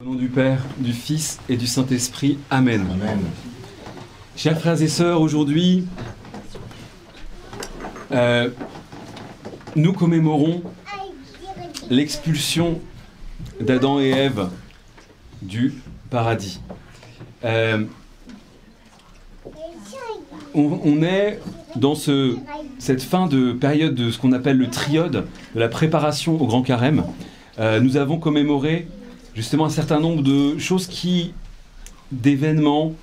Au nom du Père, du Fils et du Saint-Esprit. Amen. Amen. Chers frères et sœurs, aujourd'hui, nous commémorons l'expulsion d'Adam et Ève du paradis. On est dans cette fin de période de ce qu'on appelle le triode, de la préparation au Grand Carême. Nous avons commémoré justement un certain nombre de choses d'événements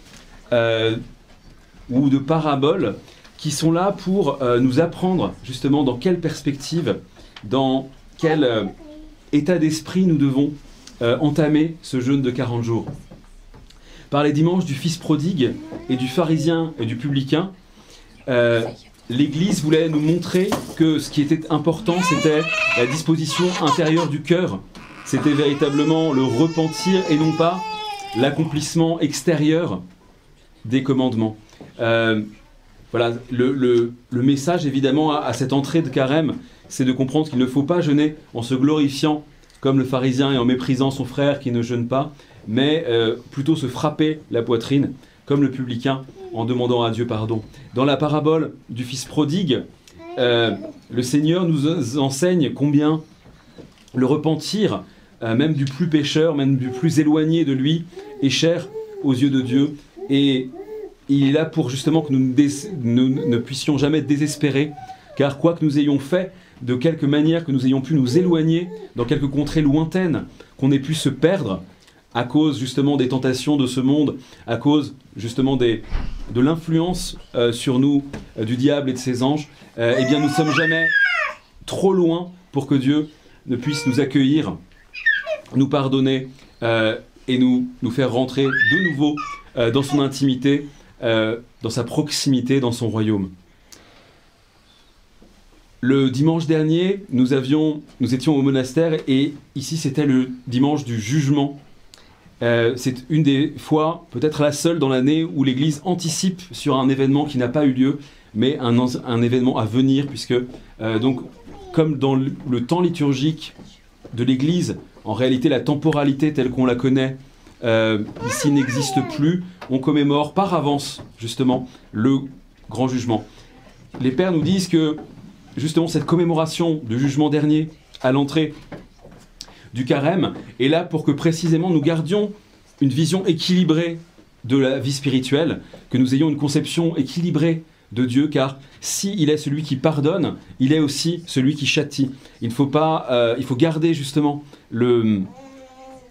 ou de paraboles qui sont là pour nous apprendre justement dans quelle perspective, dans quel état d'esprit nous devons entamer ce jeûne de 40 jours. Par les dimanches du fils prodigue et du pharisien et du publicain, l'Église voulait nous montrer que ce qui était important, c'était la disposition intérieure du cœur. C'était véritablement le repentir et non pas l'accomplissement extérieur des commandements. Voilà, le message évidemment à cette entrée de carême, c'est de comprendre qu'il ne faut pas jeûner en se glorifiant comme le pharisien et en méprisant son frère qui ne jeûne pas, mais plutôt se frapper la poitrine comme le publicain en demandant à Dieu pardon. Dans la parabole du fils prodigue, le Seigneur nous enseigne combien le repentir, même du plus pécheur, même du plus éloigné de lui, est cher aux yeux de Dieu. Et il est là pour justement que nous ne puissions jamais désespérer, car quoi que nous ayons fait, de quelque manière que nous ayons pu nous éloigner dans quelques contrées lointaines, qu'on ait pu se perdre à cause justement des tentations de ce monde, à cause justement de l'influence sur nous du diable et de ses anges, eh bien nous ne sommes jamais trop loin pour que Dieu ne puisse nous accueillir, nous pardonner et nous faire rentrer de nouveau dans son intimité, dans sa proximité, dans son royaume. Le dimanche dernier, nous étions au monastère et ici c'était le dimanche du jugement. C'est une des fois, peut-être la seule dans l'année, où l'Église anticipe sur un événement qui n'a pas eu lieu, mais un événement à venir, puisque donc, comme dans le temps liturgique de l'Église, en réalité la temporalité telle qu'on la connaît ici n'existe plus, on commémore par avance justement le grand jugement. Les pères nous disent que justement cette commémoration du jugement dernier à l'entrée du carême est là pour que précisément nous gardions une vision équilibrée de la vie spirituelle, que nous ayons une conception équilibrée de Dieu, car s'il est celui qui pardonne, il est aussi celui qui châtie. Il faut garder justement une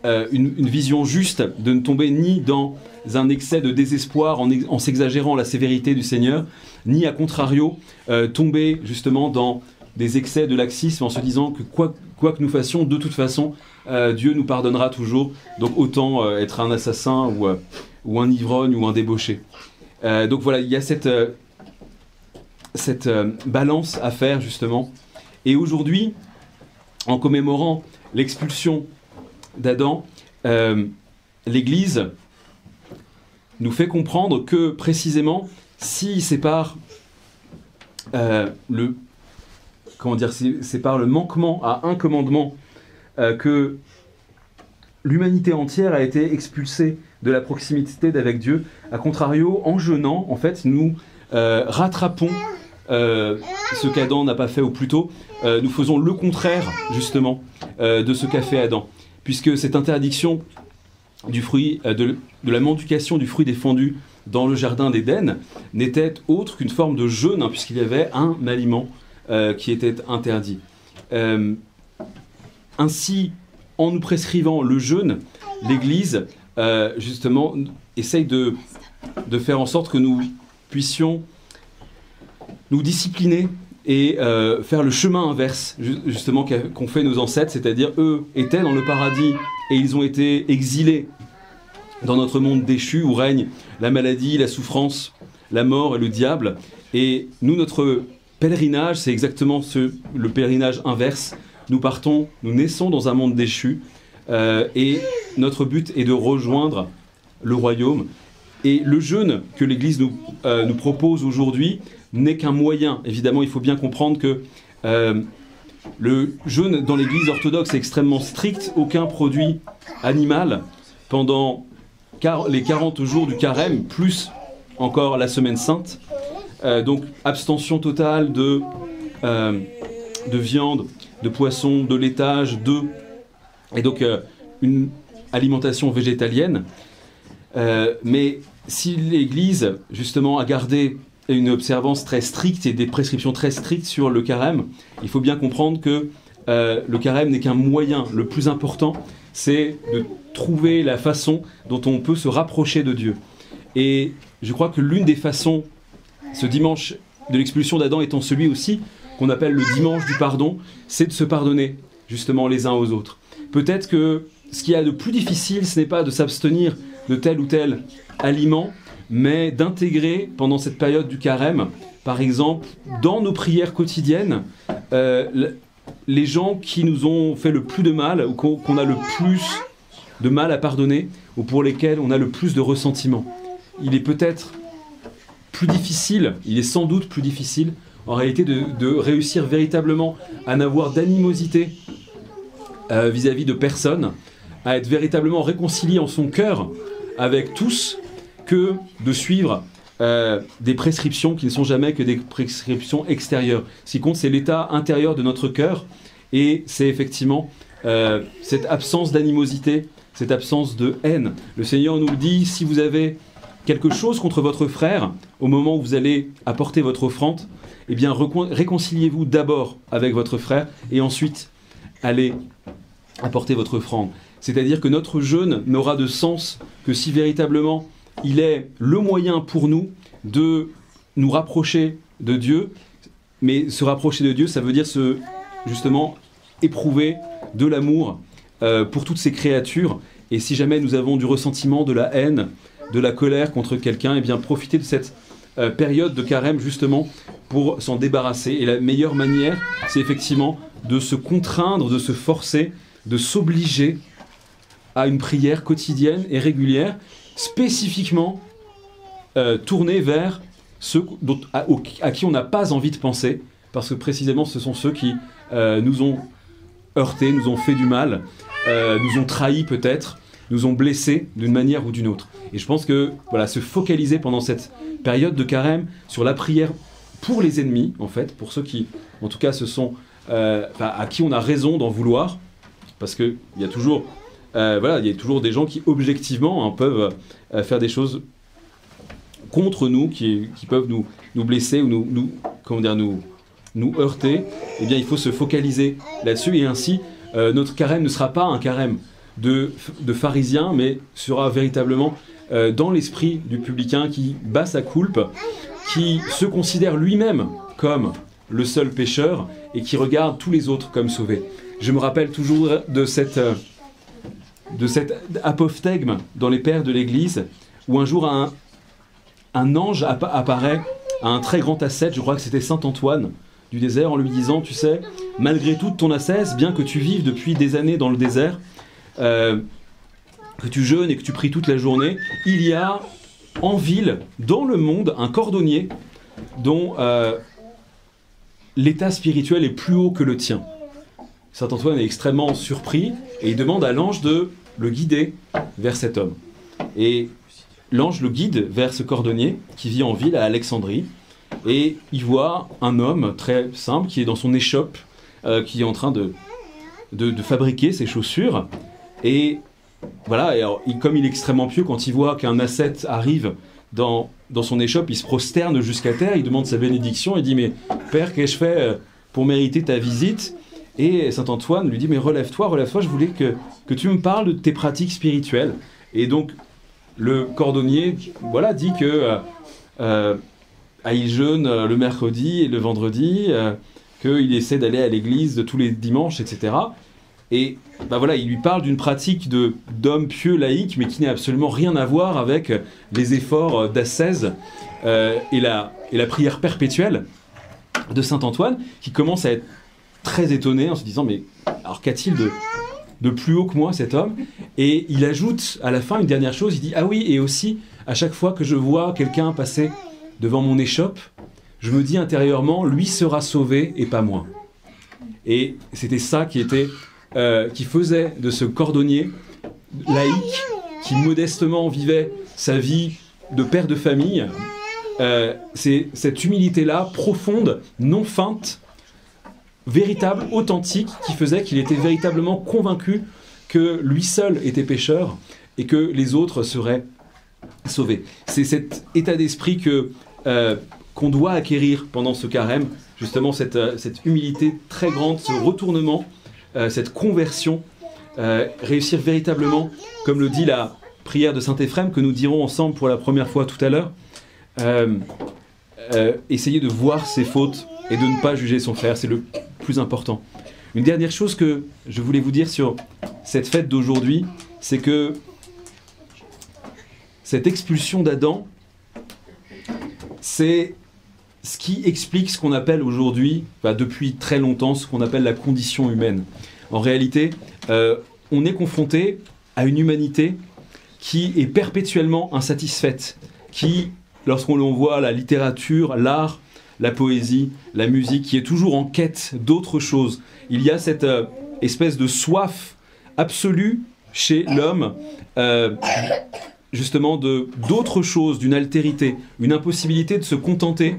vision juste, de ne tomber ni dans un excès de désespoir en s'exagérant la sévérité du Seigneur, ni à contrario tomber justement dans des excès de laxisme en se disant que quoi que nous fassions, de toute façon, Dieu nous pardonnera toujours, donc autant être un assassin ou un ivrogne ou un débauché. Donc voilà, il y a cette balance à faire justement. Et aujourd'hui, en commémorant l'expulsion d'Adam, l'Église nous fait comprendre que précisément, s'il sépare c'est par le manquement à un commandement que l'humanité entière a été expulsée de la proximité d'avec Dieu. A contrario, en jeûnant, en fait, nous rattrapons ce qu'Adam n'a pas fait au plus tôt. Nous faisons le contraire, justement, de ce qu'a fait Adam. Puisque cette interdiction du fruit, de la mendication du fruit défendu dans le jardin d'Éden n'était autre qu'une forme de jeûne, puisqu'il y avait un aliment qui était interdit. Ainsi, en nous prescrivant le jeûne, l'Église, justement, essaye de faire en sorte que nous puissions nous discipliner et faire le chemin inverse, justement, qu'ont fait nos ancêtres, c'est-à-dire eux étaient dans le paradis et ils ont été exilés dans notre monde déchu où règne la maladie, la souffrance, la mort et le diable. Et nous, notre pèlerinage, c'est exactement le pèlerinage inverse. Nous naissons dans un monde déchu et notre but est de rejoindre le royaume. Et le jeûne que l'Église nous propose aujourd'hui n'est qu'un moyen. Évidemment, il faut bien comprendre que le jeûne dans l'Église orthodoxe est extrêmement strict. Aucun produit animal pendant les 40 jours du carême, plus encore la semaine sainte. Donc abstention totale de viande, de poisson, de laitage, d'œufs, et donc une alimentation végétalienne. Mais si l'Église, justement, a gardé une observance très stricte et des prescriptions très strictes sur le carême, il faut bien comprendre que le carême n'est qu'un moyen. Le plus important, c'est de trouver la façon dont on peut se rapprocher de Dieu. Et je crois que l'une des façons, ce dimanche de l'expulsion d'Adam étant celui aussi qu'on appelle le dimanche du pardon, c'est de se pardonner justement les uns aux autres. Peut-être que ce qu'il y a de plus difficile, ce n'est pas de s'abstenir de tel ou tel aliment, mais d'intégrer pendant cette période du carême, par exemple, dans nos prières quotidiennes, les gens qui nous ont fait le plus de mal, ou qu'on a le plus de mal à pardonner, ou pour lesquels on a le plus de ressentiment. Il est peut-être plus difficile, il est sans doute plus difficile, en réalité, de réussir véritablement à n'avoir d'animosité vis-à-vis de personnes, à être véritablement réconcilié en son cœur avec tous, que de suivre des prescriptions qui ne sont jamais que des prescriptions extérieures. Ce qui compte, c'est l'état intérieur de notre cœur, et c'est effectivement cette absence d'animosité, cette absence de haine. Le Seigneur nous le dit, si vous avez quelque chose contre votre frère, au moment où vous allez apporter votre offrande, eh bien réconciliez-vous d'abord avec votre frère, et ensuite allez apporter votre offrande. C'est-à-dire que notre jeûne n'aura de sens que si véritablement il est le moyen pour nous de nous rapprocher de Dieu. Mais se rapprocher de Dieu, ça veut dire justement éprouver de l'amour pour toutes ces créatures. Et si jamais nous avons du ressentiment, de la haine, de la colère contre quelqu'un, eh bien profitez de cette période de carême justement pour s'en débarrasser. Et la meilleure manière, c'est effectivement de se contraindre, de se forcer, de s'obliger à une prière quotidienne et régulière, spécifiquement tournée vers ceux à qui on n'a pas envie de penser, parce que précisément ce sont ceux qui nous ont heurtés, nous ont fait du mal, nous ont trahis peut-être, nous ont blessés d'une manière ou d'une autre. Et je pense que voilà, se focaliser pendant cette période de carême sur la prière pour les ennemis, en fait, pour ceux qui, en tout cas, à qui on a raison d'en vouloir, parce qu'il y a toujours... il y a toujours des gens qui, objectivement, peuvent faire des choses contre nous, qui peuvent nous blesser ou nous heurter. Eh bien, il faut se focaliser là-dessus, et ainsi, notre carême ne sera pas un carême de pharisien, mais sera véritablement dans l'esprit du publicain qui bat sa coulpe, qui se considère lui-même comme le seul pécheur, et qui regarde tous les autres comme sauvés. Je me rappelle toujours de cet apophthegme dans les pères de l'Église, où un jour un ange apparaît à un très grand ascète, je crois que c'était saint Antoine du désert, en lui disant, tu sais, malgré toute ton ascèse, bien que tu vives depuis des années dans le désert, que tu jeûnes et que tu pries toute la journée, il y a en ville, dans le monde, un cordonnier dont l'état spirituel est plus haut que le tien. Saint Antoine est extrêmement surpris et il demande à l'ange de le guider vers cet homme. Et l'ange le guide vers ce cordonnier qui vit en ville à Alexandrie, et il voit un homme très simple qui est dans son échoppe, qui est en train de fabriquer ses chaussures. Et voilà, et alors, comme il est extrêmement pieux, quand il voit qu'un ascète arrive dans son échoppe, il se prosterne jusqu'à terre, il demande sa bénédiction, il dit « Mais Père, qu'ai-je fait pour mériter ta visite ?» Et saint Antoine lui dit « Mais relève-toi, je voulais que tu me parles de tes pratiques spirituelles. » Et donc, le cordonnier dit que il jeûne le mercredi et le vendredi, qu'il essaie d'aller à l'église tous les dimanches, etc. Et il lui parle d'une pratique d'homme pieux laïque, mais qui n'a absolument rien à voir avec les efforts d'ascèse et la prière perpétuelle de saint Antoine, qui commence à être très étonné en se disant « Mais alors qu'a-t-il de plus haut que moi, cet homme ?» Et il ajoute à la fin une dernière chose, il dit « Ah oui, et aussi, à chaque fois que je vois quelqu'un passer devant mon échoppe, je me dis intérieurement, lui sera sauvé et pas moi. » Et c'était ça qui faisait de ce cordonnier laïque qui modestement vivait sa vie de père de famille, c'est cette humilité-là, profonde, non feinte, véritable, authentique, qui faisait qu'il était véritablement convaincu que lui seul était pécheur et que les autres seraient sauvés. C'est cet état d'esprit qu'on doit acquérir pendant ce carême, justement cette humilité très grande, ce retournement, cette conversion, réussir véritablement, comme le dit la prière de Saint-Éphrem, que nous dirons ensemble pour la première fois tout à l'heure, essayer de voir ses fautes et de ne pas juger son frère, c'est le plus important. Une dernière chose que je voulais vous dire sur cette fête d'aujourd'hui, c'est que cette expulsion d'Adam, c'est ce qui explique ce qu'on appelle aujourd'hui, depuis très longtemps, ce qu'on appelle la condition humaine. En réalité, on est confronté à une humanité qui est perpétuellement insatisfaite, qui, lorsqu'on voit la littérature, l'art, la poésie, la musique, qui est toujours en quête d'autre chose. Il y a cette espèce de soif absolue chez l'homme, justement d'autre chose, d'une altérité, une impossibilité de se contenter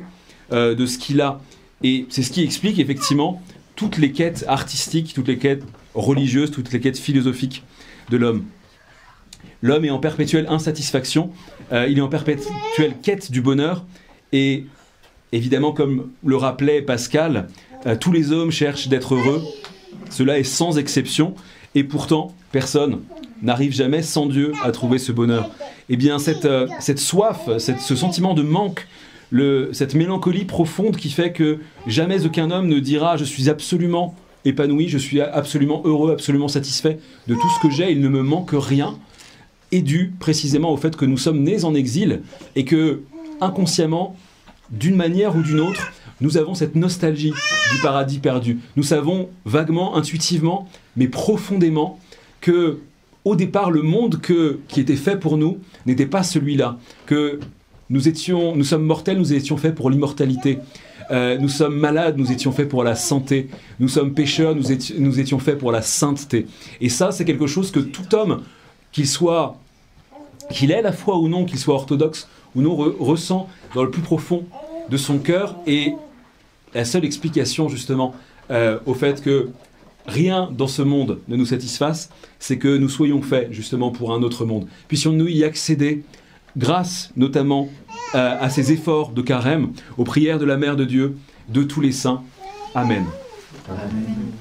de ce qu'il a. Et c'est ce qui explique effectivement toutes les quêtes artistiques, toutes les quêtes religieuses, toutes les quêtes philosophiques de l'homme. L'homme est en perpétuelle insatisfaction, il est en perpétuelle quête du bonheur, et évidemment, comme le rappelait Pascal, tous les hommes cherchent d'être heureux, cela est sans exception, et pourtant, personne n'arrive jamais sans Dieu à trouver ce bonheur. Eh bien, cette soif, ce sentiment de manque, cette mélancolie profonde qui fait que jamais aucun homme ne dira « je suis absolument épanoui, je suis absolument heureux, absolument satisfait de tout ce que j'ai, il ne me manque rien », est dû précisément au fait que nous sommes nés en exil et que, inconsciemment, d'une manière ou d'une autre, nous avons cette nostalgie du paradis perdu. Nous savons vaguement, intuitivement, mais profondément, que au départ, le monde qui était fait pour nous n'était pas celui-là, que nous sommes mortels, nous étions faits pour l'immortalité. Nous sommes malades, nous étions faits pour la santé. Nous sommes pécheurs, nous étions faits pour la sainteté. Et ça, c'est quelque chose que tout homme, qu'il ait la foi ou non, qu'il soit orthodoxe ou non, ressent dans le plus profond de son cœur. Et la seule explication, justement, au fait que rien dans ce monde ne nous satisfasse, c'est que nous soyons faits, justement, pour un autre monde. Puissions-nous y accéder grâce, notamment, à ces efforts de carême, aux prières de la Mère de Dieu, de tous les saints. Amen. Amen.